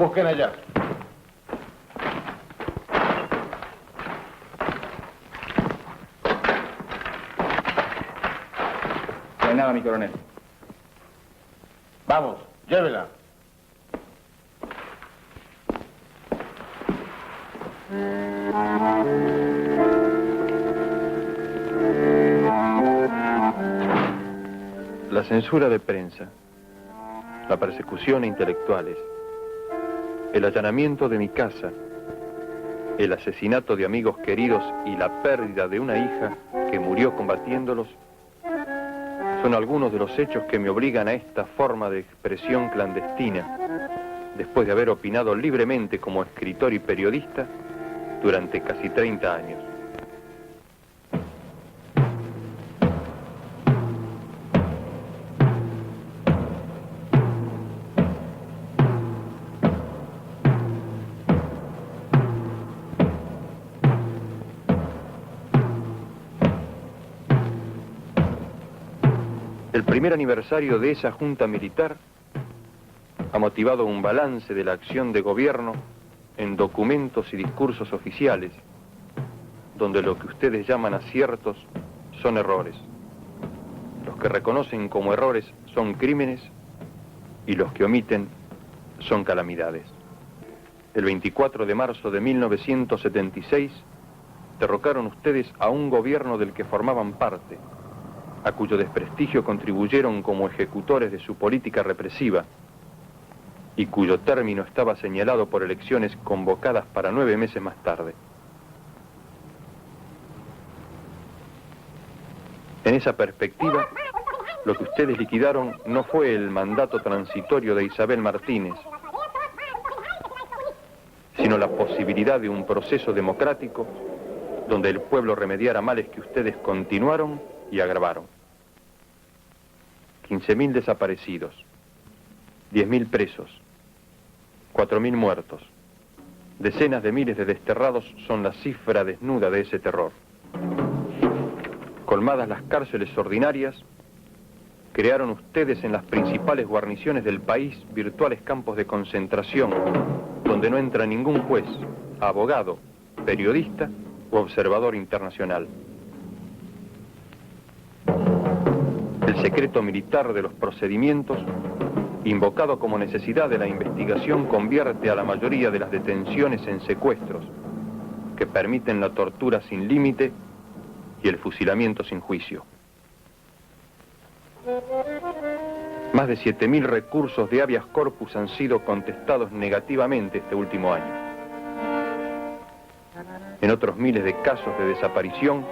Busquen allá. No hay nada, mi coronel. Vamos, llévela. La censura de prensa, la persecución a intelectuales, el allanamiento de mi casa, el asesinato de amigos queridos y la pérdida de una hija que murió combatiéndolos son algunos de los hechos que me obligan a esta forma de expresión clandestina, después de haber opinado libremente como escritor y periodista durante casi 30 años. El primer aniversario de esa junta militar ha motivado un balance de la acción de gobierno en documentos y discursos oficiales, donde lo que ustedes llaman aciertos son errores. Los que reconocen como errores son crímenes y los que omiten son calamidades. El 24 de marzo de 1976 derrocaron ustedes a un gobierno del que formaban parte, a cuyo desprestigio contribuyeron como ejecutores de su política represiva y cuyo término estaba señalado por elecciones convocadas para 9 meses más tarde. En esa perspectiva, lo que ustedes liquidaron no fue el mandato transitorio de Isabel Martínez, sino la posibilidad de un proceso democrático donde el pueblo remediara males que ustedes continuaron y agravaron. 15.000 desaparecidos, 10.000 presos, 4.000 muertos, decenas de miles de desterrados son la cifra desnuda de ese terror. Colmadas las cárceles ordinarias, crearon ustedes en las principales guarniciones del país virtuales campos de concentración, donde no entra ningún juez, abogado, periodista u observador internacional. El secreto militar de los procedimientos, invocado como necesidad de la investigación, convierte a la mayoría de las detenciones en secuestros, que permiten la tortura sin límite y el fusilamiento sin juicio. Más de 7.000 recursos de habeas corpus han sido contestados negativamente este último año. En otros miles de casos de desaparición,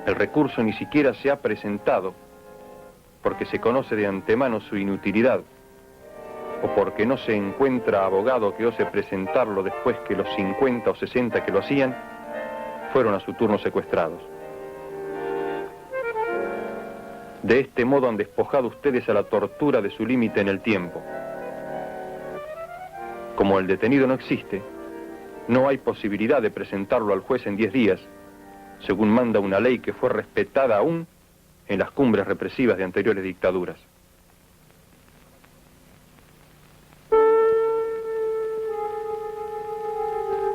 el recurso ni siquiera se ha presentado porque se conoce de antemano su inutilidad o porque no se encuentra abogado que ose presentarlo después que los 50 o 60 que lo hacían fueron a su turno secuestrados. De este modo han despojado ustedes a la tortura de su límite en el tiempo. Como el detenido no existe, no hay posibilidad de presentarlo al juez en 10 días, según manda una ley que fue respetada aún en las cumbres represivas de anteriores dictaduras.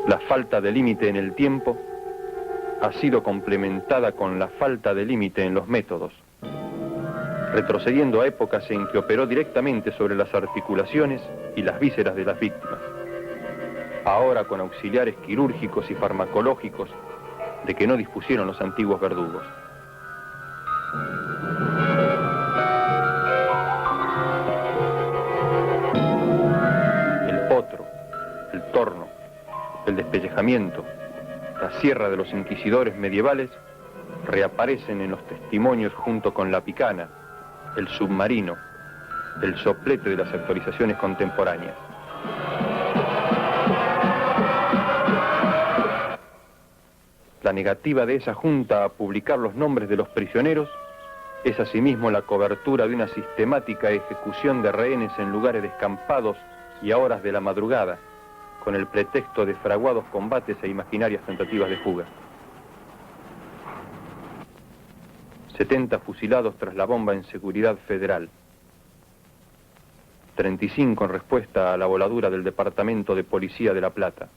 La falta de límite en el tiempo ha sido complementada con la falta de límite en los métodos, retrocediendo a épocas en que operó directamente sobre las articulaciones y las vísceras de las víctimas, ahora con auxiliares quirúrgicos y farmacológicos de que no dispusieron los antiguos verdugos. El potro, el torno, el despellejamiento, la sierra de los inquisidores medievales reaparecen en los testimonios junto con la picana, el submarino, el soplete de las actualizaciones contemporáneas. La negativa de esa junta a publicar los nombres de los prisioneros es asimismo la cobertura de una sistemática ejecución de rehenes en lugares descampados y a horas de la madrugada, con el pretexto de fraguados combates e imaginarias tentativas de fuga. 70 fusilados tras la bomba en Seguridad Federal. 35 en respuesta a la voladura del Departamento de Policía de La Plata,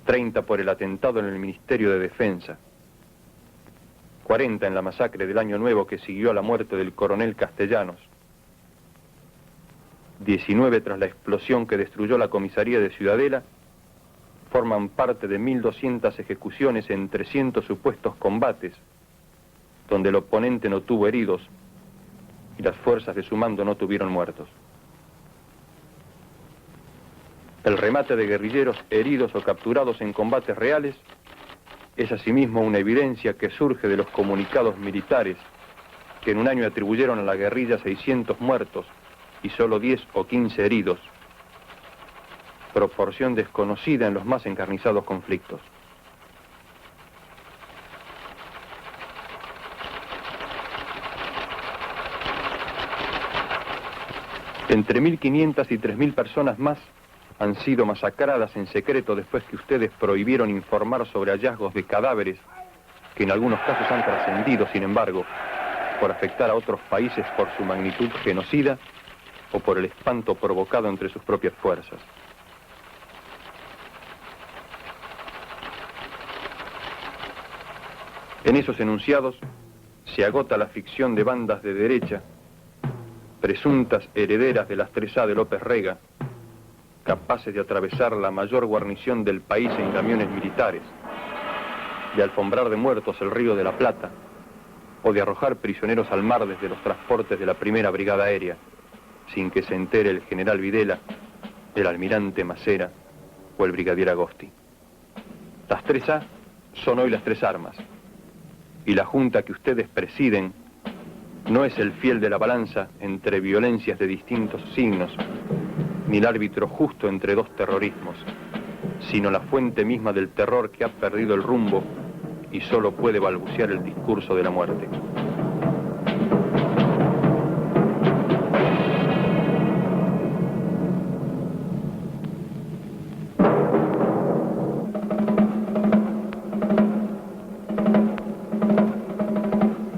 30 por el atentado en el Ministerio de Defensa, 40 en la masacre del Año Nuevo que siguió a la muerte del coronel Castellanos, 19 tras la explosión que destruyó la comisaría de Ciudadela, forman parte de 1.200 ejecuciones en 300 supuestos combates, donde el oponente no tuvo heridos y las fuerzas de su mando no tuvieron muertos. El remate de guerrilleros heridos o capturados en combates reales es asimismo una evidencia que surge de los comunicados militares que en un año atribuyeron a la guerrilla 600 muertos y solo 10 o 15 heridos, proporción desconocida en los más encarnizados conflictos. Entre 1.500 y 3.000 personas más han sido masacradas en secreto después que ustedes prohibieron informar sobre hallazgos de cadáveres que en algunos casos han trascendido, sin embargo, por afectar a otros países por su magnitud genocida o por el espanto provocado entre sus propias fuerzas. En esos enunciados se agota la ficción de bandas de derecha, presuntas herederas de las 3A de López Rega, capaces de atravesar la mayor guarnición del país en camiones militares, de alfombrar de muertos el río de la Plata, o de arrojar prisioneros al mar desde los transportes de la Primera Brigada Aérea, sin que se entere el general Videla, el almirante Macera o el brigadier Agosti. Las 3A son hoy las 3 armas, y la junta que ustedes presiden no es el fiel de la balanza entre violencias de distintos signos, ni el árbitro justo entre dos terrorismos, sino la fuente misma del terror que ha perdido el rumbo y solo puede balbucear el discurso de la muerte.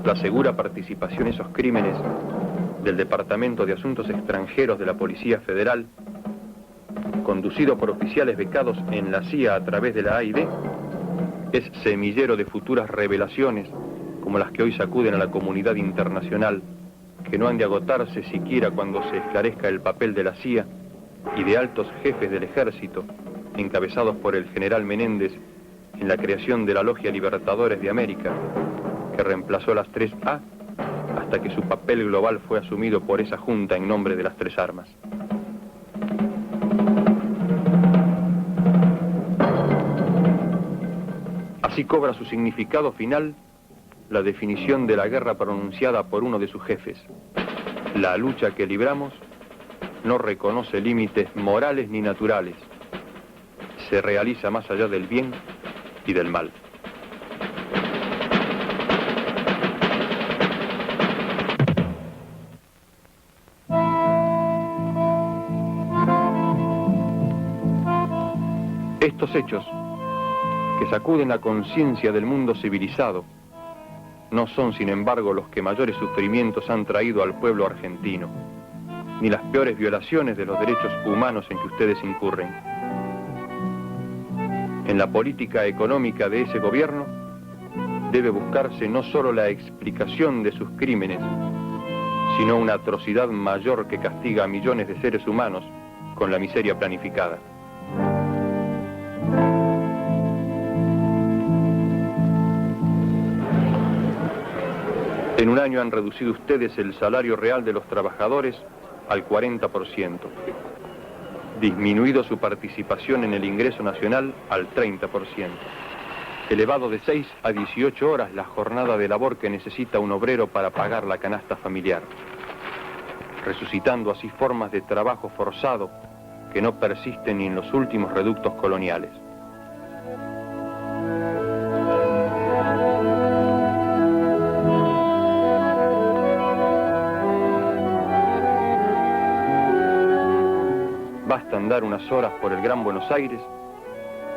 La segura participación en esos crímenes del Departamento de Asuntos Extranjeros de la Policía Federal, conducido por oficiales becados en la CIA a través de la AID, es semillero de futuras revelaciones como las que hoy sacuden a la comunidad internacional, que no han de agotarse siquiera cuando se esclarezca el papel de la CIA y de altos jefes del ejército, encabezados por el general Menéndez, en la creación de la Logia Libertadores de América, que reemplazó las 3A hasta que su papel global fue asumido por esa junta en nombre de las 3 armas. Así cobra su significado final la definición de la guerra pronunciada por uno de sus jefes. La lucha que libramos no reconoce límites morales ni naturales. Se realiza más allá del bien y del mal. Estos hechos, que sacuden la conciencia del mundo civilizado, no son, sin embargo, los que mayores sufrimientos han traído al pueblo argentino, ni las peores violaciones de los derechos humanos en que ustedes incurren. En la política económica de ese gobierno debe buscarse no solo la explicación de sus crímenes, sino una atrocidad mayor que castiga a millones de seres humanos con la miseria planificada. En un año han reducido ustedes el salario real de los trabajadores al 40%, disminuido su participación en el ingreso nacional al 30%, elevado de 6 a 18 horas la jornada de labor que necesita un obrero para pagar la canasta familiar, resucitando así formas de trabajo forzado que no persisten ni en los últimos reductos coloniales. Basta andar unas horas por el Gran Buenos Aires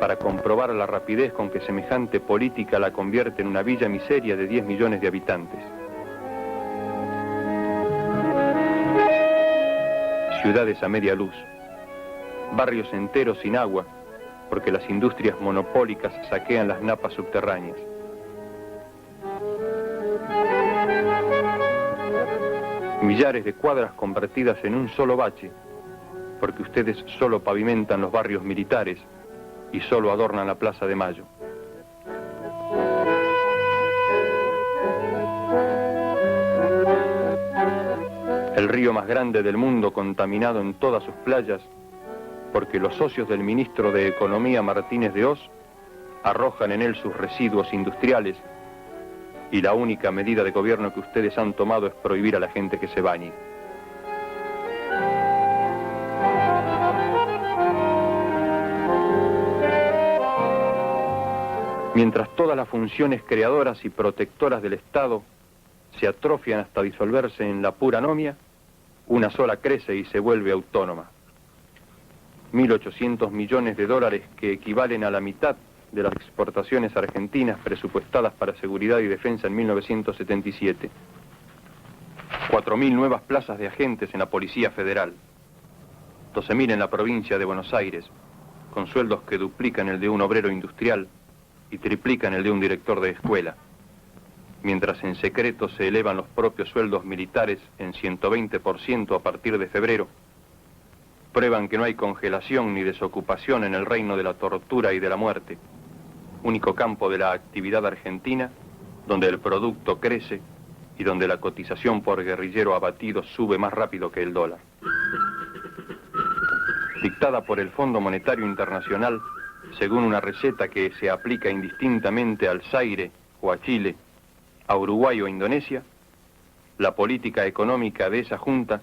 para comprobar la rapidez con que semejante política la convierte en una villa miseria de 10 millones de habitantes. ciudades a media luz, barrios enteros sin agua, porque las industrias monopólicas saquean las napas subterráneas. Millares de cuadras convertidas en un solo bache, porque ustedes solo pavimentan los barrios militares y solo adornan la Plaza de Mayo. El río más grande del mundo contaminado en todas sus playas, porque los socios del ministro de Economía Martínez de Oz arrojan en él sus residuos industriales y la única medida de gobierno que ustedes han tomado es prohibir a la gente que se bañe. Mientras todas las funciones creadoras y protectoras del Estado se atrofian hasta disolverse en la pura anomia, una sola crece y se vuelve autónoma. 1.800 millones de dólares que equivalen a la mitad de las exportaciones argentinas presupuestadas para seguridad y defensa en 1977. 4.000 nuevas plazas de agentes en la Policía Federal. 12.000 en la provincia de Buenos Aires, con sueldos que duplican el de un obrero industrial y triplican el de un director de escuela. Mientras en secreto se elevan los propios sueldos militares en 120% a partir de febrero, prueban que no hay congelación ni desocupación en el reino de la tortura y de la muerte, único campo de la actividad argentina donde el producto crece y donde la cotización por guerrillero abatido sube más rápido que el dólar. Dictada por el Fondo Monetario Internacional, según una receta que se aplica indistintamente al Zaire o a Chile, a Uruguay o Indonesia, la política económica de esa junta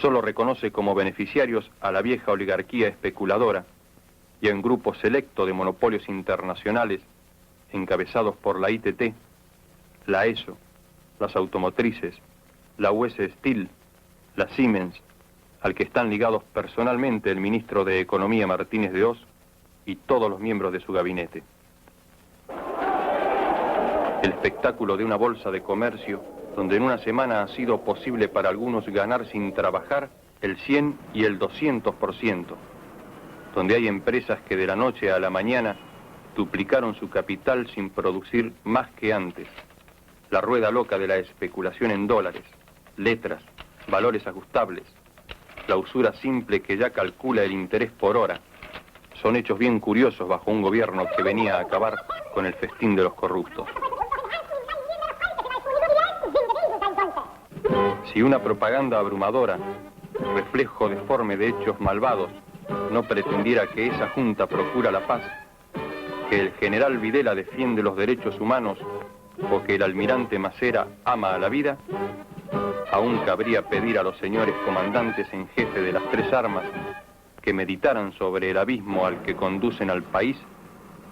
solo reconoce como beneficiarios a la vieja oligarquía especuladora y a un grupo selecto de monopolios internacionales encabezados por la ITT, la ESO, las automotrices, la US Steel, la Siemens, al que están ligados personalmente el ministro de Economía Martínez de Oz y todos los miembros de su gabinete. El espectáculo de una bolsa de comercio donde en una semana ha sido posible para algunos ganar sin trabajar el 100 y el 200%, donde hay empresas que de la noche a la mañana duplicaron su capital sin producir más que antes. La rueda loca de la especulación en dólares, letras, valores ajustables, la usura simple que ya calcula el interés por hora, son hechos bien curiosos bajo un gobierno que venía a acabar con el festín de los corruptos. Si una propaganda abrumadora, reflejo deforme de hechos malvados, no pretendiera que esa junta procura la paz, que el general Videla defiende los derechos humanos o que el almirante Macera ama a la vida, aún cabría pedir a los señores comandantes en jefe de las tres armas que meditaran sobre el abismo al que conducen al país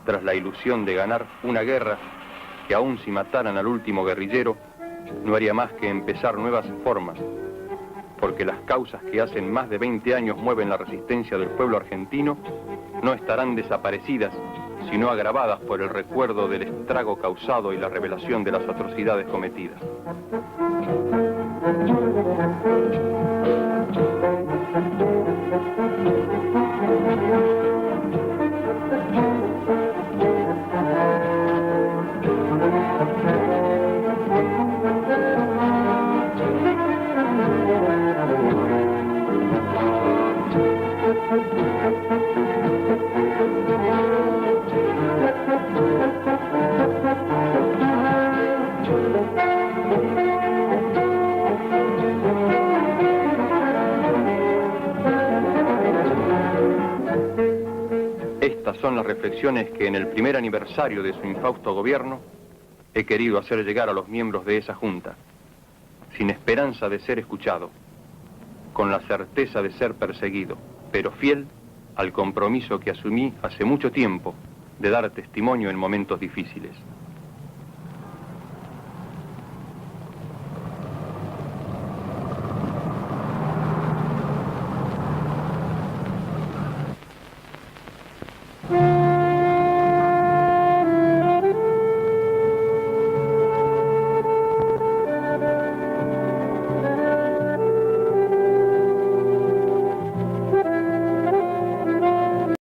tras la ilusión de ganar una guerra que aún si mataran al último guerrillero no haría más que empezar nuevas formas, porque las causas que hacen más de 20 años mueven la resistencia del pueblo argentino no estarán desaparecidas, sino agravadas por el recuerdo del estrago causado y la revelación de las atrocidades cometidas. Estas son las reflexiones que en el primer aniversario de su infausto gobierno he querido hacer llegar a los miembros de esa junta, sin esperanza de ser escuchado, con la certeza de ser perseguido, pero fiel al compromiso que asumí hace mucho tiempo de dar testimonio en momentos difíciles.